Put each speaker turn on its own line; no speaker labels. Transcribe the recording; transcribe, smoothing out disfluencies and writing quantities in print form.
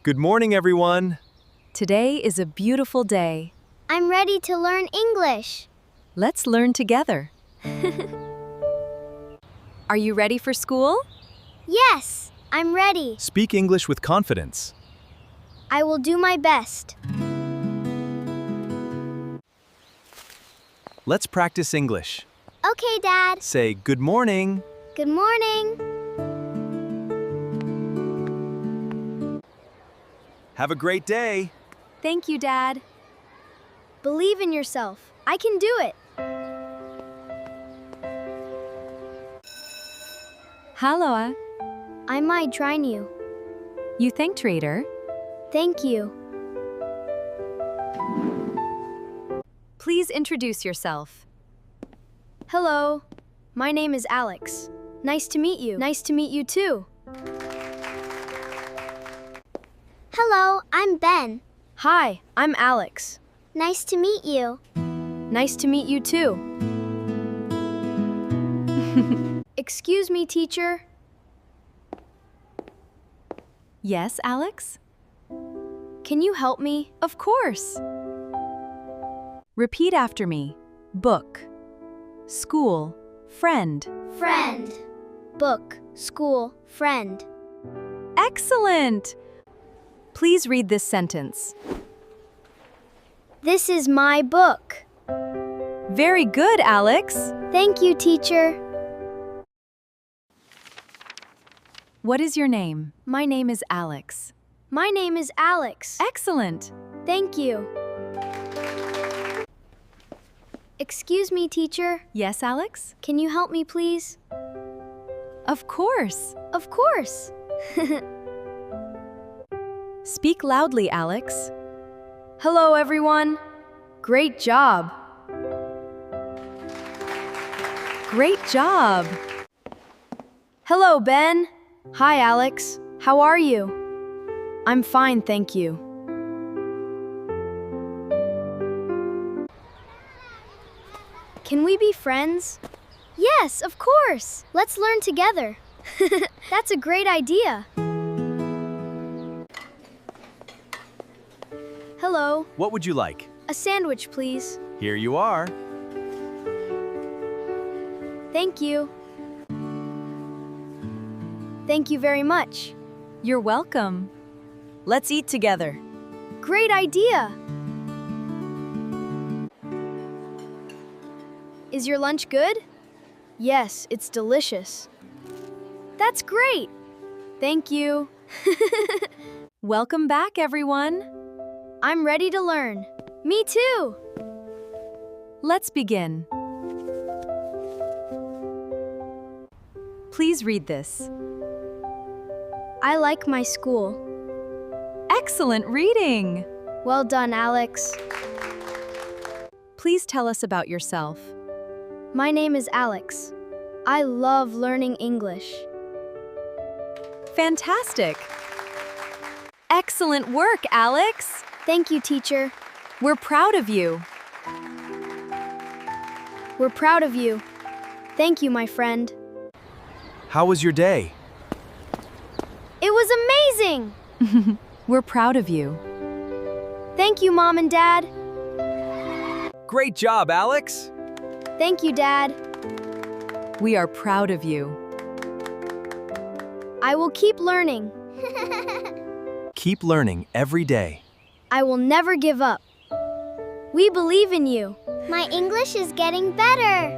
Good morning, everyone.
Today is a beautiful day.
I'm ready to learn English.
Let's learn together. Are you ready for school?
Yes, I'm ready.
Speak English with confidence.
I will do my best.
Let's practice English.
Okay, Dad.
Say good morning.
Good morning.
Have a great day.
Thank you, Dad.
Believe in yourself. I can do it.
Hello.
I might join you.
You think, Trader?
Thank you.
Please introduce yourself.
Hello. My name is Alex. Nice to meet you. Nice to meet you too. Hello, I'm Ben. Hi, I'm Alex. Nice to meet you. Nice to meet you too. Excuse me, teacher.
Yes, Alex?
Can you help me?
Of course. Repeat after me. Book. School. Friend.
Friend. Book, school, friend.
Excellent! Please read this sentence.
This is my book.
Very good, Alex.
Thank you, teacher.
What is your name? My name is Alex.
My name is Alex.
Excellent.
Thank you. Excuse me, teacher.
Yes, Alex?
Can you help me, please?
Of course.
Of course.
Speak loudly, Alex.
Hello, everyone. Great job.
Great job.
Hello, Ben. Hi, Alex. How are you? I'm fine, thank you. Can we be friends? Yes, of course. Let's learn together. That's a great idea. Hello.
What would you like?
A sandwich, please.
Here you are.
Thank you. Thank you very much.
You're welcome. Let's eat together.
Great idea. Is your lunch good? Yes, it's delicious. That's great. Thank you.
Welcome back, everyone.
I'm ready to learn. Me too.
Let's begin. Please read this.
I like my school.
Excellent reading.
Well done, Alex.
Please tell us about yourself.
My name is Alex. I love learning English.
Fantastic. Excellent work, Alex.
Thank you, teacher.
We're proud of you.
We're proud of you. Thank you, my friend.
How was your day?
It was amazing!
We're proud of you.
Thank you, Mom and Dad.
Great job, Alex.
Thank you, Dad.
We are proud of you.
I will keep learning.
Keep learning every day.
I will never give up. We believe in you. My English is getting better.